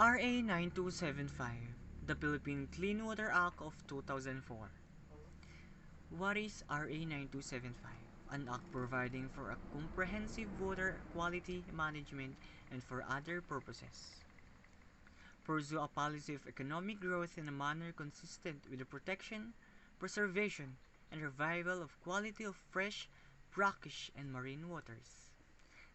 RA 9275, the Philippine Clean Water Act of 2004. What is RA 9275? An act providing for a comprehensive water quality management and for other purposes. Pursue a policy of economic growth in a manner consistent with the protection, preservation, and revival of quality of fresh, brackish, and marine waters.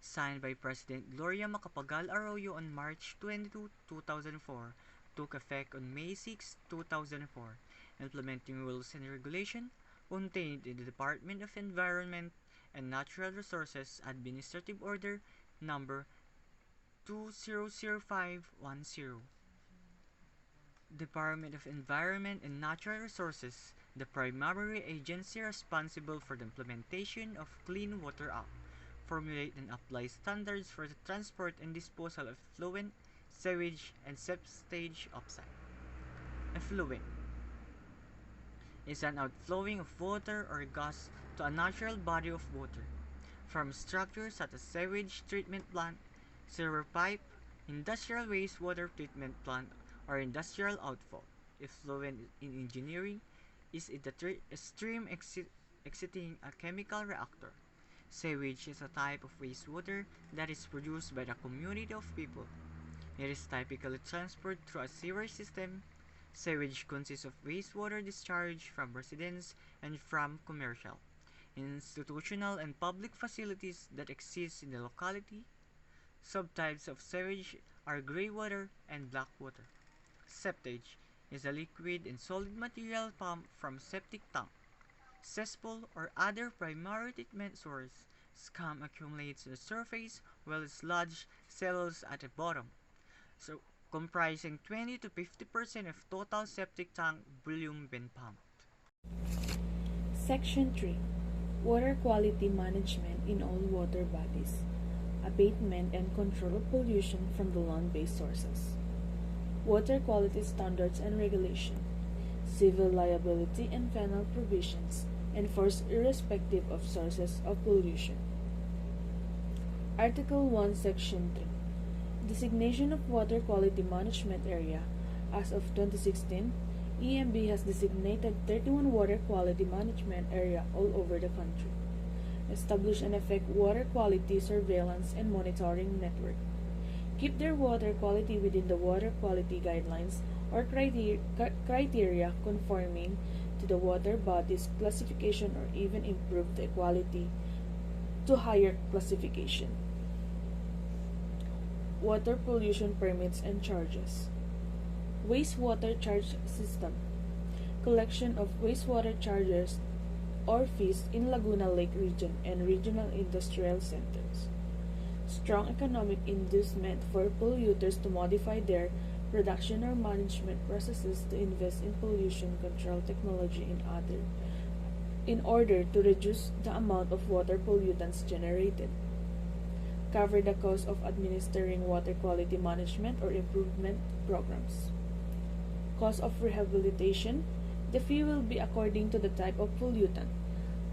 Signed by President Gloria Macapagal Arroyo on March 22, 2004, took effect on May 6, 2004, implementing rules and regulation contained in the Department of Environment and Natural Resources Administrative Order Number 200510. Department of Environment and Natural Resources, the primary agency responsible for the implementation of Clean Water Act, formulate and apply standards for the transport and disposal of effluent, sewage, and septage offsite. Effluent is an outflowing of water or gas to a natural body of water from structures such as sewage treatment plant, sewer pipe, industrial wastewater treatment plant, or industrial outfall. Effluent in engineering is a stream exiting a chemical reactor. Sewage is a type of wastewater that is produced by the community of people. It is typically transported through a sewer system. Sewage consists of wastewater discharge from residents and from commercial, institutional, and public facilities that exist in the locality. Subtypes of sewage are gray water and black water. Septage is a liquid and solid material pumped from septic tank, cesspool, or other primary treatment source. Scum accumulates on the surface while sludge settles at the bottom, so comprising 20 to 50% of total septic tank volume when pumped. Section 3. Water Quality Management in all water bodies. Abatement and control of pollution from the land-based sources. Water quality standards and regulation. Civil liability and penal provisions enforced irrespective of sources of pollution. Article 1, Section 3. Designation of Water Quality Management Area. As of 2016, EMB has designated 31 water quality management area all over the country. Establish and effect water quality surveillance and monitoring network. Keep their water quality within the water quality guidelines or criteria conforming to the water body's classification or even improve the quality to higher classification. Water pollution permits and charges. Wastewater charge system. Collection of wastewater charges or fees in Laguna Lake region and regional industrial centers. Strong economic inducement for polluters to modify their production or management processes to invest in pollution control technology in order to reduce the amount of water pollutants generated. Cover the cost of administering water quality management or improvement programs. Cost of rehabilitation. The fee will be according to the type of pollutant,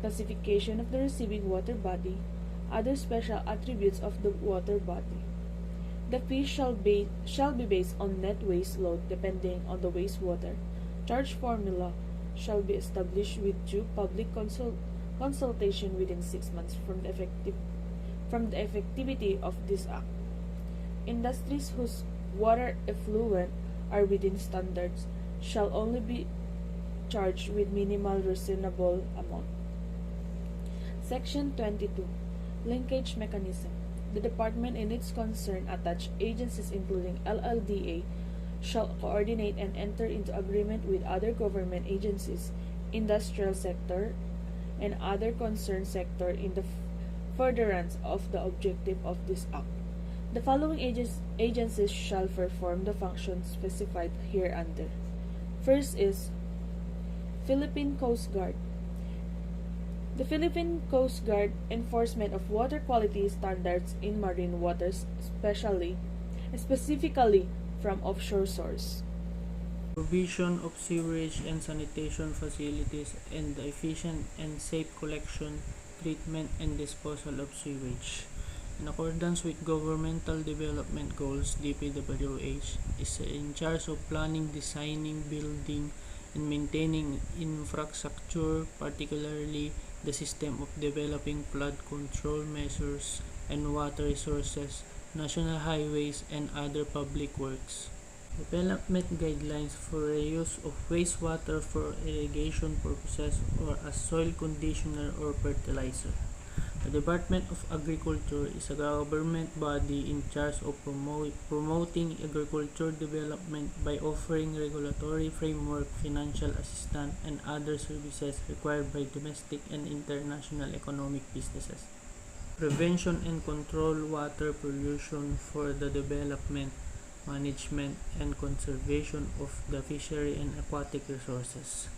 classification of the receiving water body, other special attributes of the water body. The fee shall be based on net waste load depending on the wastewater. Charge formula shall be established with due public consultation within 6 months from the effectivity of this act. Industries whose water effluent are within standards shall only be charged with minimal reasonable amount. Section 22. Linkage mechanism. The department and its concerned attached agencies including LLDA shall coordinate and enter into agreement with other government agencies, industrial sector, and other concerned sector in the furtherance of the objective of this act. The following agencies shall perform the functions specified hereunder. First is Philippine Coast Guard. The Philippine Coast Guard enforcement of water quality standards in marine waters, specifically from offshore source. Provision of sewerage and sanitation facilities and the efficient and safe collection, treatment, and disposal of sewage. In accordance with Governmental Development Goals, DPWH is in charge of planning, designing, building, and maintaining infrastructure, particularly the system of developing flood control measures and water resources, national highways, and other public works. Development guidelines for reuse of wastewater for irrigation purposes or as soil conditioner or fertilizer. The Department of Agriculture is a government body in charge of promoting agriculture development by offering regulatory framework, financial assistance, and other services required by domestic and international economic businesses. Prevention and control water pollution for the development, management, and conservation of the fishery and aquatic resources.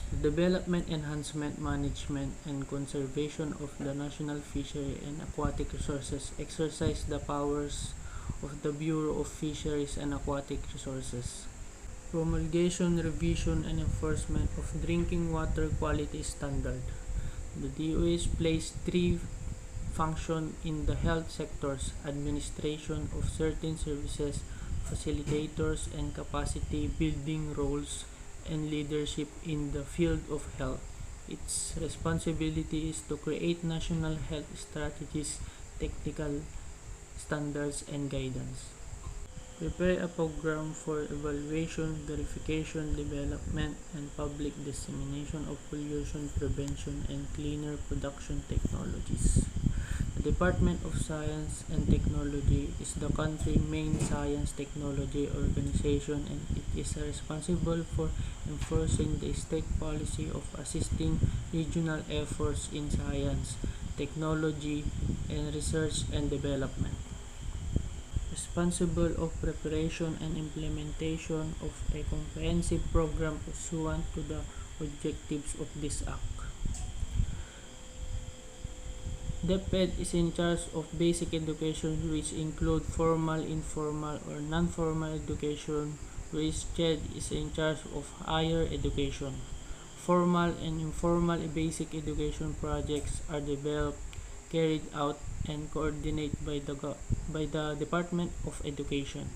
The development, enhancement, management, and conservation of the national fishery and aquatic resources exercise the powers of the Bureau of Fisheries and Aquatic Resources. Promulgation, revision, and enforcement of drinking water quality standard. The DOH plays three functions in the health sectors: administration of certain services, facilitators and capacity building roles, and leadership in the field of health. Its responsibility is to create national health strategies, technical standards, and guidance. Prepare a program for evaluation, verification, development, and public dissemination of pollution prevention and cleaner production technologies. The Department of Science and Technology is the country's main science technology organization, and it is responsible for enforcing the state policy of assisting regional efforts in science, technology, and research and development. Responsible of preparation and implementation of a comprehensive program pursuant to the objectives of this Act. DepEd is in charge of basic education, which include formal, informal, or non-formal education, whereas CHED is in charge of higher education. Formal and informal basic education projects are developed, carried out, and coordinated by the Department of Education.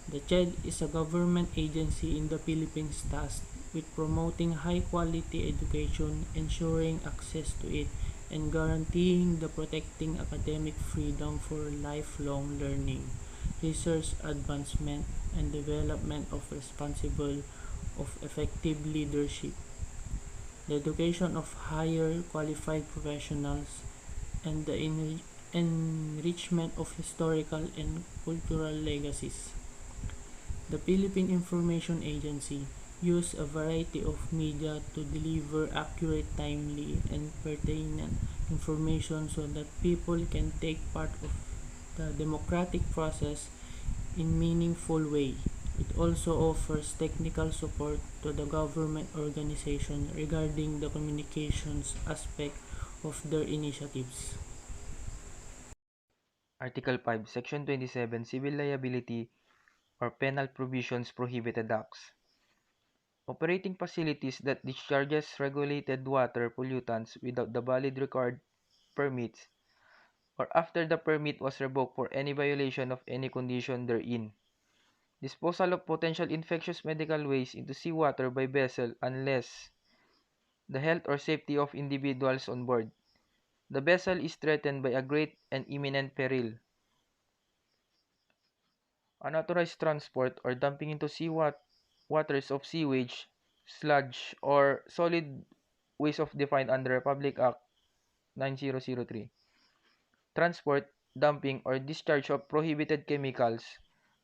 The CHED is a government agency in the Philippines tasked with promoting high-quality education, ensuring access to it, and guaranteeing the protecting academic freedom for lifelong learning, research advancement, and development of responsible of effective leadership, the education of higher qualified professionals, and the enrichment of historical and cultural legacies. The Philippine Information Agency use a variety of media to deliver accurate, timely, and pertinent information so that people can take part of the democratic process in meaningful way. It also offers technical support to the government organization regarding the communications aspect of their initiatives. Article 5, Section 27, Civil Liability or Penal Provisions Prohibited Acts. Operating facilities that discharges regulated water pollutants without the valid required permits or after the permit was revoked for any violation of any condition therein. Disposal of potential infectious medical waste into seawater by vessel unless the health or safety of individuals on board the vessel is threatened by a great and imminent peril. Unauthorized transport or dumping into waters of sewage, sludge, or solid waste of defined under Republic Act 9003. Transport, dumping, or discharge of prohibited chemicals,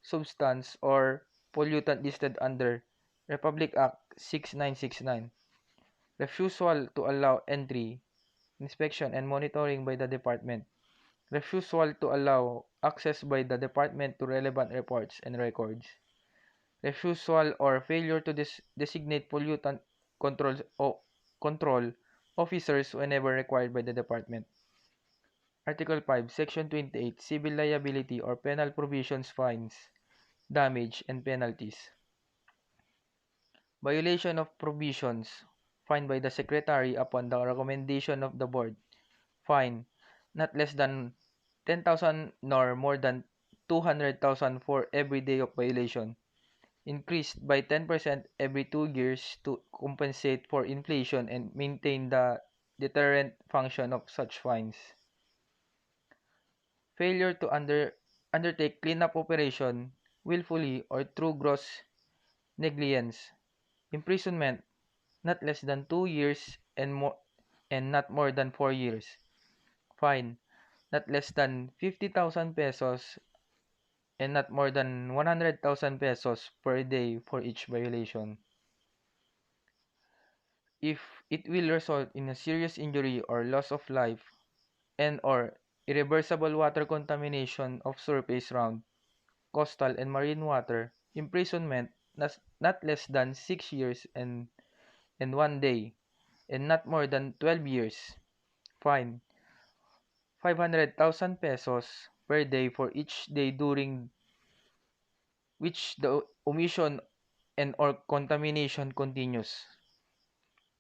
substance, or pollutant listed under Republic Act 6969. Refusal to allow entry, inspection, and monitoring by the Department. Refusal to allow access by the Department to relevant reports and records. Refusal or failure to designate pollutant control officers whenever required by the Department. Article 5, Section 28, Civil Liability or Penal Provisions, Fines, Damage, and Penalties. Violation of provisions. Fine by the Secretary upon the recommendation of the Board. Fine. not less than 10,000 nor more than 200,000 for every day of violation, increased by 10% every 2 years to compensate for inflation and maintain the deterrent function of such fines. Failure to undertake cleanup operation willfully or through gross negligence, imprisonment not less than 2 years and not more than 4 years. Fine not less than 50,000 pesos and not more than 100,000 pesos per day for each violation. If it will result in a serious injury or loss of life and or irreversible water contamination of surface ground, coastal and marine water, imprisonment not less than 6 years and 1 day and not more than 12 years. Fine 500,000 pesos per day for each day during which the omission and or contamination continues.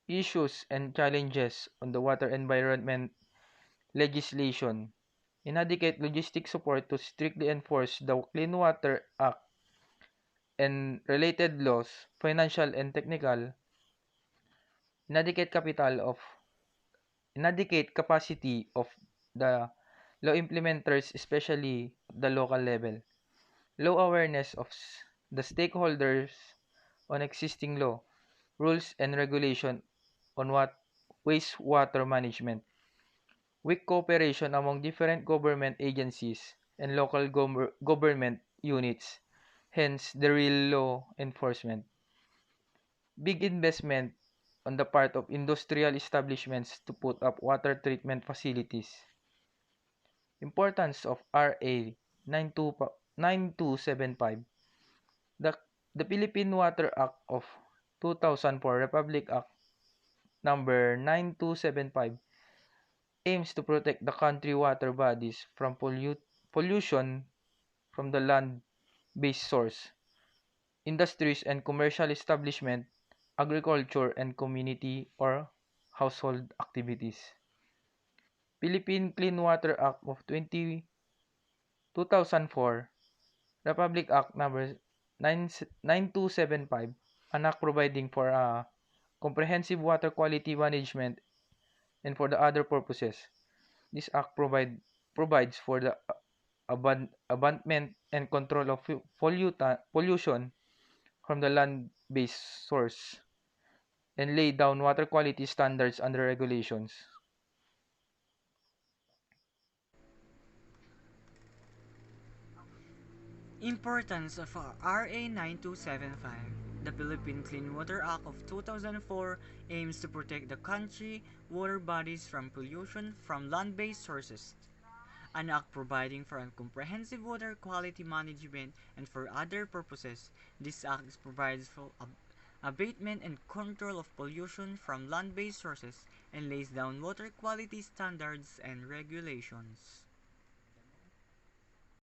Issues and challenges on the water environment legislation. Inadequate logistic support to strictly enforce the Clean Water Act and related laws, financial and technical, inadequate capital of inadequate capacity of the law implementers, especially the local level, low awareness of the stakeholders on existing law, rules and regulation on wastewater management, weak cooperation among different government agencies and local government units, hence the real law enforcement, big investment on the part of industrial establishments to put up water treatment facilities, importance of RA 9275, the, the Philippine Water Act of 2004, Republic Act number 9275, aims to protect the country water bodies from pollution from the land-based source, industries and commercial establishment, agriculture and community or household activities. Philippine Clean Water Act of 2004, Republic Act number 9275, an act providing for a comprehensive water quality management and for the other purposes. This act provides for the abandonment and control of pollution from the land-based source and lay down water quality standards under regulations. Importance of RA 9275. The Philippine Clean Water Act of 2004 aims to protect the country water bodies from pollution from land-based sources. An act providing for a comprehensive water quality management and for other purposes. This act provides for abatement and control of pollution from land-based sources and lays down water quality standards and regulations.